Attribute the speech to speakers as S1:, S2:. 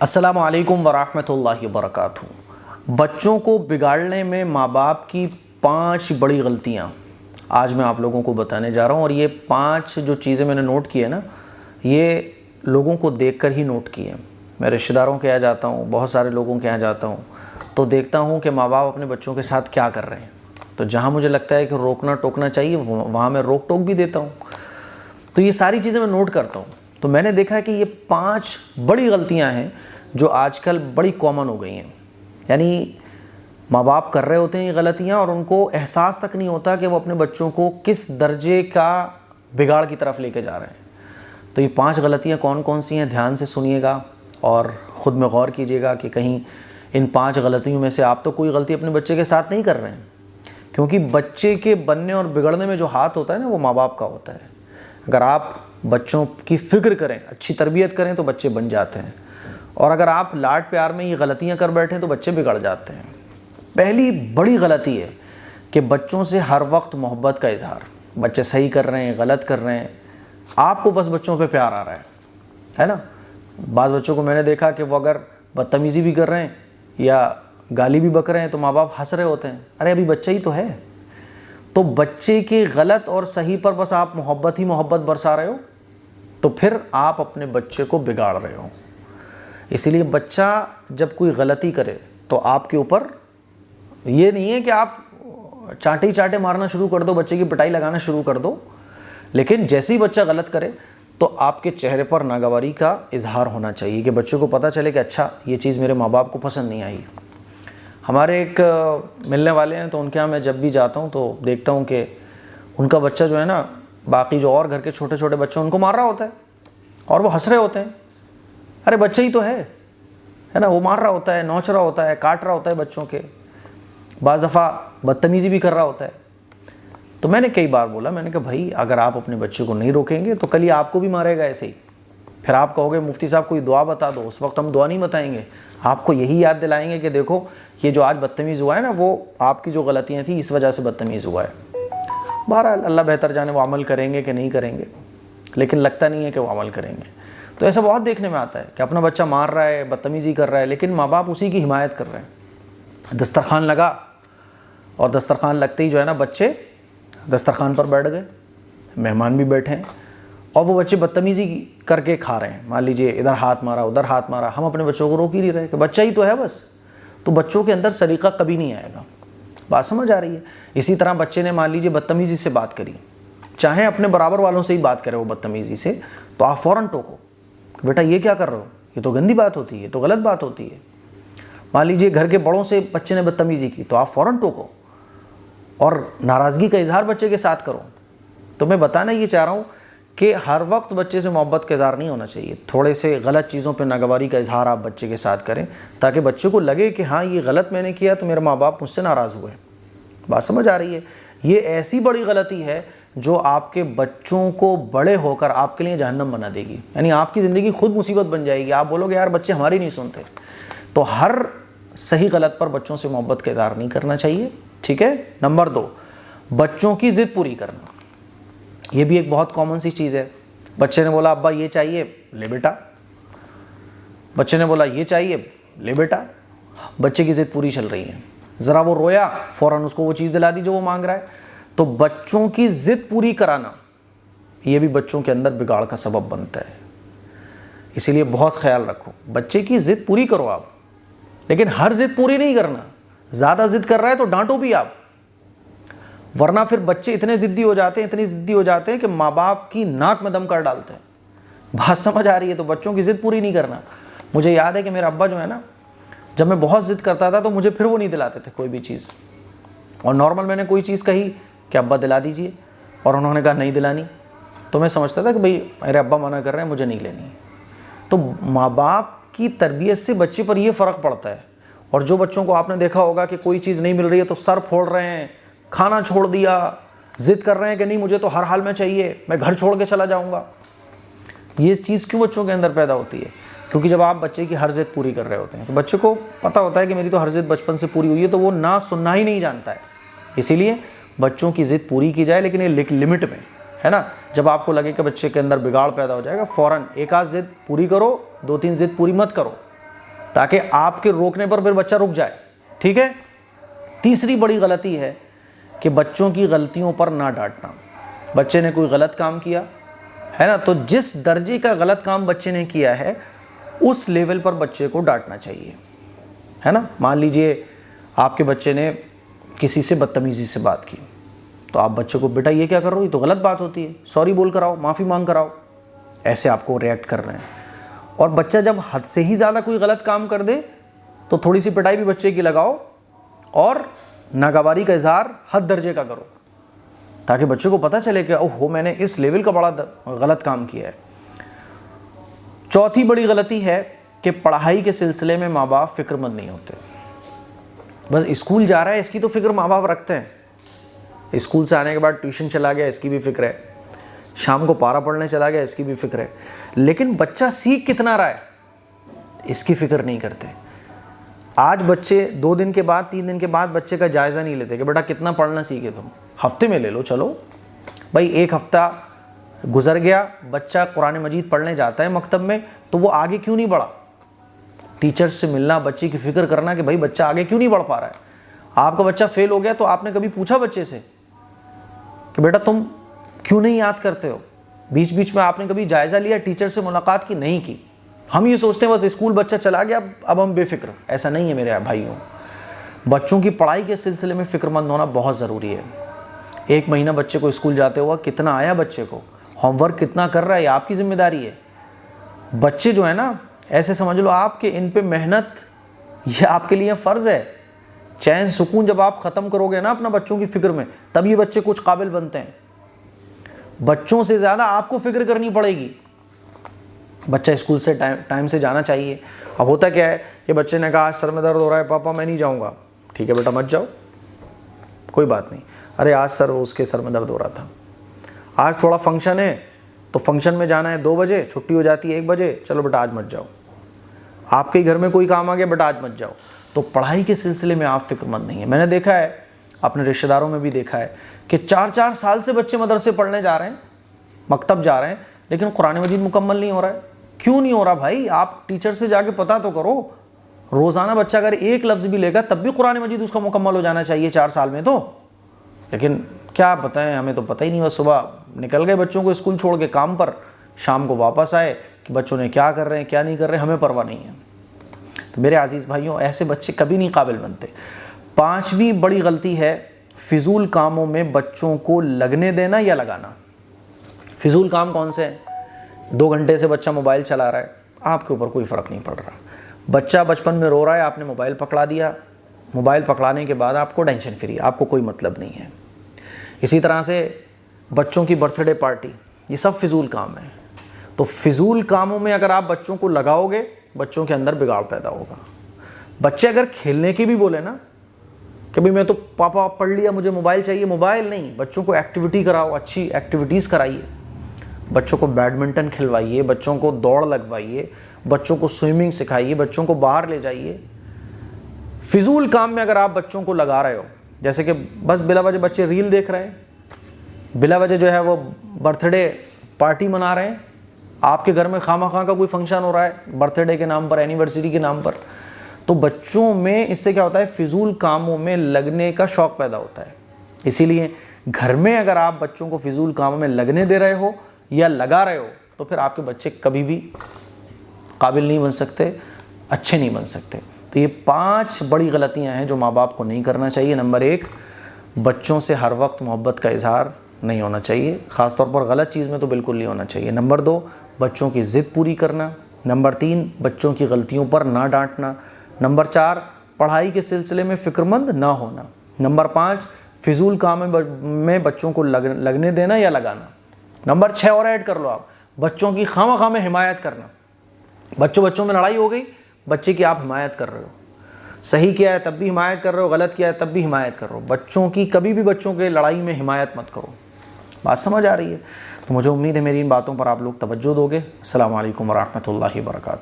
S1: अस्सलामु अलैकुम वरहमतुल्लाहि वबरकातुहू। बच्चों को बिगाड़ने में माँ बाप की 5 बड़ी गलतियाँ आज मैं आप लोगों को बताने जा रहा हूँ। और ये 5 जो चीज़ें मैंने नोट की है ना, ये लोगों को देखकर ही नोट की है। मैं रिश्तेदारों के यहाँ जाता हूँ, बहुत सारे लोगों के यहाँ जाता हूँ, तो देखता हूँ कि माँ बाप अपने बच्चों के साथ क्या कर रहे हैं। तो जहाँ मुझे लगता है कि रोकना टोकना चाहिए वहाँ मैं रोक टोक भी देता हूँ। तो ये सारी चीज़ें मैं नोट करता हूँ। तो मैंने देखा है कि ये 5 बड़ी गलतियाँ हैं जो आजकल बड़ी कॉमन हो गई हैं। यानी माँ बाप कर रहे होते हैं ये गलतियाँ और उनको एहसास तक नहीं होता कि वो अपने बच्चों को किस दर्जे का बिगाड़ की तरफ लेके जा रहे हैं। तो ये 5 गलतियाँ कौन कौन सी हैं, ध्यान से सुनिएगा और ख़ुद में गौर कीजिएगा कि कहीं इन 5 गलतियों में से आप तो कोई गलती अपने बच्चे के साथ नहीं कर रहे हैं। क्योंकि बच्चे के बनने और बिगड़ने में जो हाथ होता है ना, वो माँ बाप का होता है। अगर आप बच्चों की फ़िक्र करें, अच्छी तरबियत करें तो बच्चे बन जाते हैं, और अगर आप लाड प्यार में ये गलतियां कर बैठें तो बच्चे बिगड़ जाते हैं। पहली बड़ी गलती है कि बच्चों से हर वक्त मोहब्बत का इजहार। बच्चे सही कर रहे हैं, गलत कर रहे हैं, आपको बस बच्चों पे प्यार आ रहा है ना। बाज़ बच्चों को मैंने देखा कि वो अगर बदतमीज़ी भी कर रहे हैं या गाली भी बक रहे हैं तो माँ बाप हंस रहे होते हैं, अरे अभी बच्चा ही तो है। तो बच्चे के गलत और सही पर बस आप मोहब्बत ही मोहब्बत बरसा रहे हो, तो फिर आप अपने बच्चे को बिगाड़ रहे हो। इसीलिए बच्चा जब कोई गलती करे तो आपके ऊपर ये नहीं है कि आप चांटे ही चांटे मारना शुरू कर दो, बच्चे की पिटाई लगाना शुरू कर दो। लेकिन जैसे ही बच्चा गलत करे तो आपके चेहरे पर नागवारी का इजहार होना चाहिए कि बच्चे को पता चले कि अच्छा ये चीज़ मेरे माँ बाप को पसंद नहीं आई। हमारे एक मिलने वाले हैं, तो उनके यहाँ मैं जब भी जाता हूँ तो देखता हूँ कि उनका बच्चा जो है ना, बाकी जो और घर के छोटे छोटे बच्चे उनको मार रहा होता है और वो हंस रहे होते हैं। अरे बच्चा ही तो है ना। वो मार रहा होता है, नोच रहा होता है, काट रहा होता है बच्चों के, बाज़ दफ़ा बदतमीज़ी भी कर रहा होता है। तो मैंने कई बार बोला, मैंने कहा भाई अगर आप अपने बच्चे को नहीं रोकेंगे तो कल ही आपको भी मारेगा ऐसे ही। फिर आप कहोगे मुफ्ती साहब कोई दुआ बता दो, उस वक्त हम दुआ नहीं बताएंगे, आपको यही याद दिलाएंगे कि देखो ये जो आज बदतमीज़ हुआ है ना, वो आपकी जो गलतियाँ थी इस वजह से बदतमीज़ हुआ है। बहरहाल अल्लाह बेहतर जाने वो अमल करेंगे कि नहीं करेंगे, लेकिन लगता नहीं है कि वो अमल करेंगे। तो ऐसा बहुत देखने में आता है कि अपना बच्चा मार रहा है, बदतमीज़ी कर रहा है, लेकिन माँ बाप उसी की हिमायत कर रहे हैं। दस्तरखान लगा और दस्तरखान लगते ही जो है ना, बच्चे दस्तरखान पर बैठ गए, मेहमान भी बैठे हैं और वो बच्चे बदतमीज़ी करके खा रहे हैं। मान लीजिए इधर हाथ मारा, उधर हाथ मारा, हम अपने बच्चों को रोक ही नहीं रहे कि बच्चा ही तो है बस। तो बच्चों के अंदर सलीका कभी नहीं आएगा। बात समझ आ रही है? इसी तरह बच्चे ने मान लीजिए बदतमीज़ी से बात करी, चाहे अपने बराबर वालों से ही बात करे वो बदतमीज़ी से, तो आप फ़ौरन टोको, बेटा ये क्या कर रहे हो, ये तो गंदी बात होती है, ये तो गलत बात होती है। मान लीजिए घर के बड़ों से बच्चे ने बदतमीज़ी की तो आप फ़ौरन टोको और नाराज़गी का इजहार बच्चे के साथ करो। तो मैं बताना ये चाह रहा हूँ कि हर वक्त बच्चे से मोहब्बत का इजहार नहीं होना चाहिए। थोड़े से गलत चीज़ों पर नागवारी का इजहार आप बच्चे के साथ करें, ताकि बच्चे को लगे कि हाँ ये गलत मैंने किया तो मेरे माँ बाप मुझसे नाराज़ हुए। बात समझ आ रही है? ये ऐसी बड़ी गलती है जो आपके बच्चों को बड़े होकर आपके लिए जहन्नम बना देगी। यानी आपकी ज़िंदगी खुद मुसीबत बन जाएगी। आप बोलोगे यार बच्चे हमारी नहीं सुनते। तो हर सही गलत पर बच्चों से मोहब्बत का इज़हार नहीं करना चाहिए, ठीक है। नंबर 2, बच्चों की ज़िद पूरी करना। ये भी एक बहुत कॉमन सी चीज़ है। बच्चे ने बोला अब्बा ये चाहिए, ले बेटा। बच्चे ने बोला ये चाहिए, ले बेटा। बच्चे की ज़िद पूरी चल रही है, ज़रा वो रोया, फ़ौरन उसको वो चीज़ दिला दी जो वो मांग रहा है। तो बच्चों की ज़िद पूरी कराना ये भी बच्चों के अंदर बिगाड़ का सबब बनता है। इसीलिए बहुत ख्याल रखो, बच्चे की ज़िद पूरी करो आप, लेकिन हर ज़िद पूरी नहीं करना। ज़्यादा ज़िद कर रहा है तो डांटो भी आप, वरना फिर बच्चे इतने ज़िद्दी हो जाते हैं, इतनी ज़िद्दी हो जाते हैं कि माँ बाप की नाक में दम कर डालते हैं। बात समझ आ रही है? तो बच्चों की ज़िद पूरी नहीं करना। मुझे याद है कि मेरा अब्बा जो है ना, जब मैं बहुत ज़िद करता था तो मुझे फिर वो नहीं दिलाते थे कोई भी चीज़। और नॉर्मल मैंने कोई चीज़ कही कि अब्बा दिला दीजिए, और उन्होंने कहा नहीं दिलानी, तो मैं समझता था कि भाई मेरे अब्बा मना कर रहे हैं, मुझे नहीं लेनी। तो माँ बाप की तरबियत से बच्चे पर यह फ़र्क पड़ता है। और जो बच्चों को आपने देखा होगा कि कोई चीज़ नहीं मिल रही है तो सर फोड़ रहे हैं, खाना छोड़ दिया, ज़िद कर रहे हैं कि नहीं मुझे तो हर हाल में चाहिए, मैं घर छोड़ के चला जाऊँगा। ये चीज़ क्यों बच्चों के अंदर पैदा होती है? क्योंकि जब आप बच्चे की हर ज़िद पूरी कर रहे होते हैं तो बच्चे को पता होता है कि मेरी तो हर ज़िद बचपन से पूरी हुई है, तो वो ना सुनना ही नहीं जानता है। इसीलिए बच्चों की ज़िद पूरी की जाए, लेकिन ये लिमिट में, है ना। जब आपको लगे कि बच्चे के अंदर बिगाड़ पैदा हो जाएगा, फ़ौरन एक आध ज़िद पूरी करो, 2-3 ज़िद पूरी मत करो। ताकि आपके रोकने पर फिर बच्चा रुक जाए। ठीक है। तीसरी बड़ी गलती है कि बच्चों की गलतियों पर ना डांटना। बच्चे ने कोई गलत काम किया है ना, तो जिस दर्जे का गलत काम बच्चे ने किया है उस लेवल पर बच्चे को डांटना चाहिए, है ना। मान लीजिए आपके बच्चे ने किसी से बदतमीज़ी से बात की, तो आप बच्चे को बेटा ये क्या कर रहे हो, ये तो गलत बात होती है, सॉरी बोल कर आओ, माफ़ी मांग कर आओ, ऐसे आपको रिएक्ट कर रहे हैं। और बच्चा जब हद से ही ज़्यादा कोई गलत काम कर दे तो थोड़ी सी पिटाई भी बच्चे की लगाओ और नागवारी का इजहार हद दर्जे का करो, ताकि बच्चे को पता चले कि ओहो मैंने इस लेवल का बड़ा गलत काम किया है। चौथी बड़ी गलती है कि पढ़ाई के सिलसिले में माँ बाप फिक्रमंद नहीं होते। बस स्कूल जा रहा है इसकी तो फिक्र माँ बाप रखते हैं, स्कूल से आने के बाद ट्यूशन चला गया इसकी भी फिक्र है, शाम को पारा पढ़ने चला गया इसकी भी फिक्र है, लेकिन बच्चा सीख कितना रहा है इसकी फिक्र नहीं करते। आज बच्चे 2 दिन के बाद 3 दिन के बाद बच्चे का जायज़ा नहीं लेते कि बेटा कितना पढ़ना सीखे तुम, हफ्ते में ले लो, चलो भाई 1 हफ्ता गुजर गया, बच्चा कुरान मजीद पढ़ने जाता है मकतब में, तो वो आगे क्यों नहीं बढ़ा। टीचर्स से मिलना, बच्चे की फ़िक्र करना कि भाई बच्चा आगे क्यों नहीं बढ़ पा रहा है। आपका बच्चा फेल हो गया तो आपने कभी पूछा बच्चे से कि बेटा तुम क्यों नहीं याद करते हो, बीच बीच में आपने कभी जायज़ा लिया, टीचर से मुलाकात की, नहीं की। हम ये सोचते हैं बस स्कूल बच्चा चला गया अब हम बेफिक्र, ऐसा नहीं है मेरे भाइयों। बच्चों की पढ़ाई के सिलसिले में फ़िक्रमंद होना बहुत ज़रूरी है। 1 महीना बच्चे को स्कूल जाते हुआ कितना आया, बच्चे को होमवर्क कितना कर रहा है, ये आपकी जिम्मेदारी है। बच्चे जो है ना, ऐसे समझ लो आपके इन पे मेहनत ये आपके लिए फ़र्ज़ है। चैन सुकून जब आप ख़त्म करोगे ना अपना बच्चों की फ़िक्र में, तब ये बच्चे कुछ काबिल बनते हैं। बच्चों से ज़्यादा आपको फ़िक्र करनी पड़ेगी। बच्चा स्कूल से टाइम से जाना चाहिए। अब होता क्या है कि बच्चे ने कहा आज सर में दर्द हो रहा है पापा मैं नहीं जाऊँगा, ठीक है बेटा मत जाओ, कोई बात नहीं। अरे आज सर उसके सर में दर्द हो रहा था, आज थोड़ा फंक्शन है तो फंक्शन में जाना है 2 बजे, छुट्टी हो जाती है 1 बजे, चलो बेटा आज मत जाओ। आपके ही घर में कोई काम आ गया, बेटा आज मत जाओ। तो पढ़ाई के सिलसिले में आप फिक्रमंद नहीं है। मैंने देखा है, अपने रिश्तेदारों में भी देखा है कि 4-4 साल से बच्चे मदरसे पढ़ने जा रहे हैं, मकतब जा रहे हैं, लेकिन कुरान मजीद मुकम्मल नहीं हो रहा है। क्यों नहीं हो रहा भाई, आप टीचर से जाके पता तो करो। रोज़ाना बच्चा अगर 1 लफ्ज़ भी लेगा तब भी कुरान मजीद उसका मुकम्मल हो जाना चाहिए 4 साल में तो। लेकिन क्या बताएं, हमें तो पता ही नहीं, बस सुबह निकल गए बच्चों को स्कूल छोड़ के काम पर, शाम को वापस आए कि बच्चों ने क्या कर रहे हैं क्या नहीं कर रहे हैं, हमें परवाह नहीं है। तो मेरे अजीज़ भाइयों, ऐसे बच्चे कभी नहीं काबिल बनते। 5वीं बड़ी गलती है फिजूल कामों में बच्चों को लगने देना या लगाना। फिजूल काम कौन से हैं? 2 घंटे से बच्चा मोबाइल चला रहा है, आपके ऊपर कोई फ़र्क नहीं पड़ रहा। बच्चा बचपन में रो रहा है, आपने मोबाइल पकड़ा दिया, मोबाइल पकड़ाने के बाद आपको टेंशन फ्री, आपको कोई मतलब नहीं है। इसी तरह से बच्चों की बर्थडे पार्टी, ये सब फिजूल काम है। तो फिजूल कामों में अगर आप बच्चों को लगाओगे, बच्चों के अंदर बिगाड़ पैदा होगा। बच्चे अगर खेलने की भी बोले ना कि भाई मैं तो पापा पढ़ लिया मुझे मोबाइल चाहिए, मोबाइल नहीं, बच्चों को एक्टिविटी कराओ, अच्छी एक्टिविटीज़ कराइए, बच्चों को बैडमिंटन खिलवाइए, बच्चों को दौड़ लगवाइए, बच्चों को स्विमिंग सिखाइए, बच्चों को बाहर ले जाइए। फिजूल काम में अगर आप बच्चों को लगा रहे हो, जैसे कि बस बिला वजह बच्चे रील देख रहे हैं, बिला वजह जो है वो बर्थडे पार्टी मना रहे हैं, आपके घर में खामा-खा का कोई फंक्शन हो रहा है बर्थडे के नाम पर, एनिवर्सरी के नाम पर, तो बच्चों में इससे क्या होता है, फिजूल कामों में लगने का शौक़ पैदा होता है। इसीलिए घर में अगर आप बच्चों को फिजूल कामों में लगने दे रहे हो या लगा रहे हो, तो फिर आपके बच्चे कभी भी काबिल नहीं बन सकते, अच्छे नहीं बन सकते। तो ये 5 बड़ी गलतियां हैं जो माँ बाप को नहीं करना चाहिए। नंबर 1, बच्चों से हर वक्त मोहब्बत का इजहार नहीं होना चाहिए, ख़ासतौर पर गलत चीज़ में तो बिल्कुल नहीं होना चाहिए। नंबर 2, बच्चों की ज़िद पूरी करना। नंबर 3, बच्चों की गलतियों पर ना डांटना। नंबर 4, पढ़ाई के सिलसिले में फ़िक्रमंद ना होना। नंबर 5, फिजूल काम में बच्चों को लगने देना या लगाना। नंबर 6 और ऐड कर लो आप, बच्चों की खामा-खा में हिमायत करना। बच्चों में लड़ाई हो गई, बच्चे की आप हिमायत कर रहे हो, सही किया है तब भी हिमायत कर रहे हो, गलत किया है तब भी हिमायत कर रहे हो। बच्चों की कभी भी बच्चों के लड़ाई में हिमायत मत करो। बात समझ आ रही है? तो मुझे उम्मीद है मेरी इन बातों पर आप लोग तवज्जो दोगे। अस्सलामु अलैकुम वरहमतुल्लाहि वबरकातुहू।